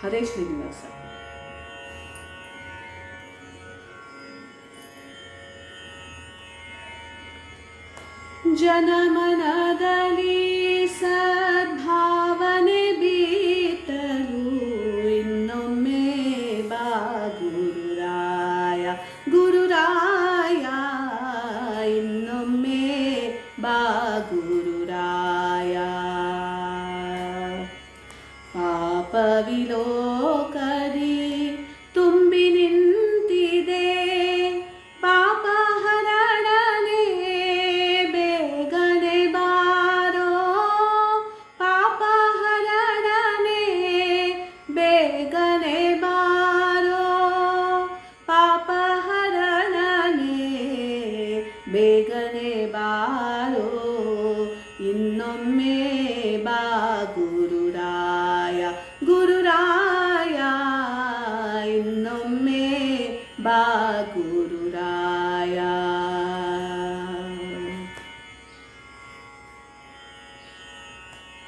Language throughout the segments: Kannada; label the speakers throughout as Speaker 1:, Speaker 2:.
Speaker 1: ಹರೇ ಶ್ರೀನಿವಾಸ. ಜನಮನದಲ್ಲಿ ಸದ್ಭಾವನೆ ಬೀತಲು ಇನ್ನೊಮ್ಮೆ ಬಾ ಗುರುರಾಯ, ಗುರುರಾಯ ಇನ್ನೊಮ್ಮೆ ಬಾ ಗುರುರಾಯ. ಪಾಪವಿಲೋಕದಿ ತುಂಬಿ ನಿಂತಿದೆ, ಪಾಪ ಹರಣನೆ ಬೇಗನೆ ಬಾರೋ, ಪಾಪ ಹರಣನೆ ಬೇಗನೆ ಬಾರೋ, ಪಾಪ ಹರಣನೆ ಬೇಗನೆ ಬಾರೋ, ಇನ್ನೊಮ್ಮೆ ಬಾ ಗುರುರಾಯ, ಗುರುರಾಯ ಇನ್ನೊಮ್ಮೆ ಬಾ ಗುರುರಾಯ.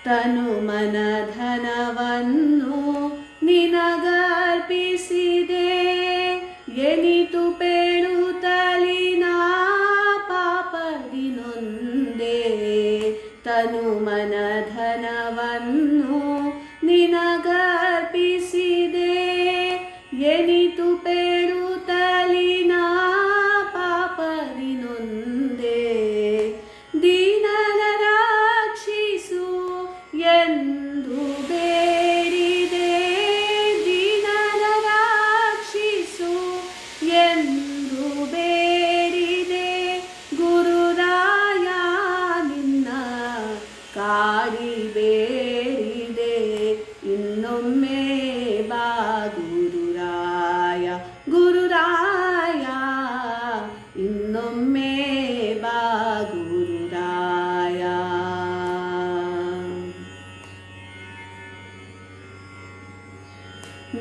Speaker 1: ತನು ಮನ ಧನವನ್ನು ನಿನಗರ್ಪಿಸಿದೆ, ಎನಿತು ಪೇಳುತ್ತಲಿ ನಾ ಪಾಪದಿ ನೊಂದೆ. ತನು ಮನ ಧನವನ್ನು ನಿನಗರ್ಪಿಸಿದೆ, ಎನಿತು ಪೇಳುತ್ತಲಿ ನಾ ಪಾಪದಿ ನೊಂದೆ. ದೀನನ ರಕ್ಷಿಸು ಎಂದು ಬೇಡಿದೆ, ದೀನನ ರಕ್ಷಿಸು ಎಂದು ಬೇಡಿದೆ, ಗುರುರಾಯ ನಿನ್ನ ಕಾಡಿ ಬೇಡಿದೆ, ಇನ್ನೊಮ್ಮೆ ಬಾ ಗುರುರಾಯ, ಗುರುರಾಯ ಇನ್ನೊಮ್ಮೆ ಬಾ ಗುರುರಾಯ.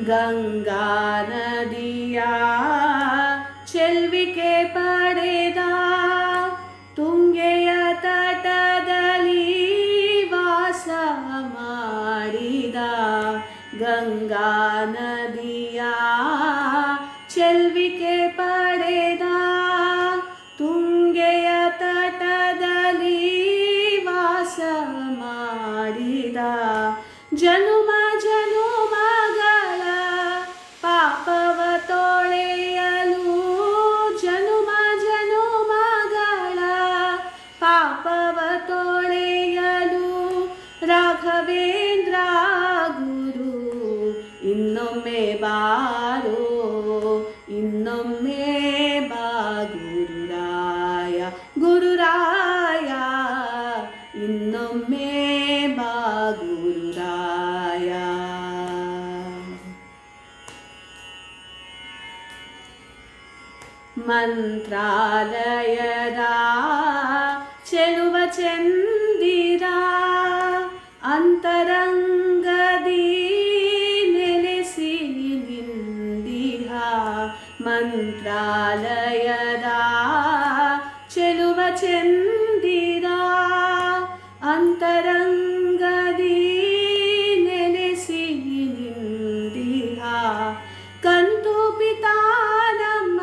Speaker 1: ಗಂಗಾ ನದಿಯ ಚೆಲ್ವಿಕೆ ಪಡೆದ, ತುಂಗೆಯ ತಟದಲ್ಲಿ ವಾಸ ಮಾಡಿದ. ಗಂಗಾ ನದಿಯ ಚೆಲ್ವಿಕೆ ಪಡೆದ, ತುಂಗೆಯ ತಟದಲ್ಲಿ ವಾಸ ಮಾಡಿದ. ಜನುಮ ಜನುಮಗಳ ಪಾಪವ ತೊಳೆಯಲು, ಜನುಮ ಜನುಮಗಳ ಪಾಪವ ತೊಳೆಯಲು, ರಾಘವೇಂದ್ರ ಗುರು ಇನ್ನೊಮ್ಮೆ ಬಾರೋ, ಇನ್ನೊಮ್ಮೆ ಬಾ ಗುರುರಾಯ, ಗುರುರಾಯ ಇನ್ನೊಮ್ಮೆ ಬಾ ಗುರುರಾಯ. ಮಂತ್ರಾಲಯದ ಚೆಲುವ ಚಂದಿರ, ಅಂತರಂಗದಿ ನೆಲೆಸಿ ನಿಂದಿರ. ಮಂತ್ರಾಲಯದ ಚೆಲುವ ಚಂದಿರ, ಅಂತರಂಗದಿ ನೆಲೆಸಿ ನಿಂದಿರ. ಕಂತು ಪಿತಾ ನಮ್ಮ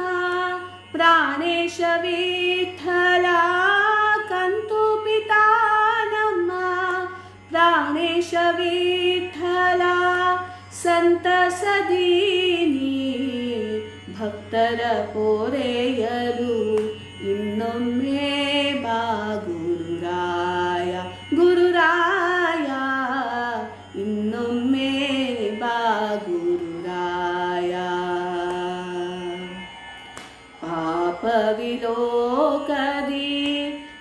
Speaker 1: ಪ್ರಾಣೇಶ ವಿಠಲ, ಕಂತು ಪಿತಾ ನಮ್ಮ ಪ್ರಾಣೇಶ ವಿಠಲ. ಸಂತಸದೀನಿ ಭಕ್ತರ ಪೋರೆಯಲು, ಇನ್ನೊಮ್ಮೆ ಬಾ ಗುರುರಾಯ, ಗುರುರಾಯ ಇನ್ನೊಮ್ಮೆ ಬಾ ಗುರುರಾಯ. ಪಾಪವಿಲೋಕದಿ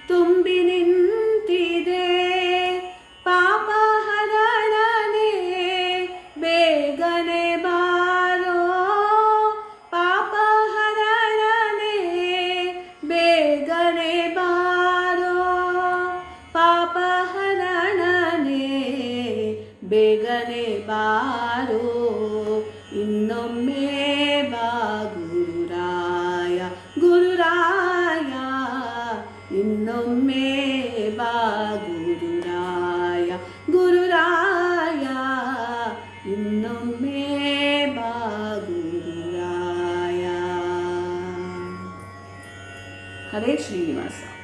Speaker 1: ತುಂಬಿ ನಿಂತಿದೆ, ಪಾಪ ಹರಣನೆ ಬೇಗನೆ ಬಾರೋ, ಪಾಪ ಹರಣನೆ ಬೇಗನೆ ಬಾರೋ, ಪಾಪ ಹರಣನೆ ಬೇಗನೆ ಬಾರೋ, ಇನ್ನೊಮ್ಮೆ ಬಾ ಗುರುರಾಯ, ಗುರುರಾಯ ಇನ್ನೊಮ್ಮೆ ಬಾ ಗುರುರಾಯ, ಗುರುರಾಯ ಇನ್ನೊಮ್ಮೆ ಬಾ ಗುರುರಾಯ. ಹರೇ ಶ್ರೀನಿವಾಸ.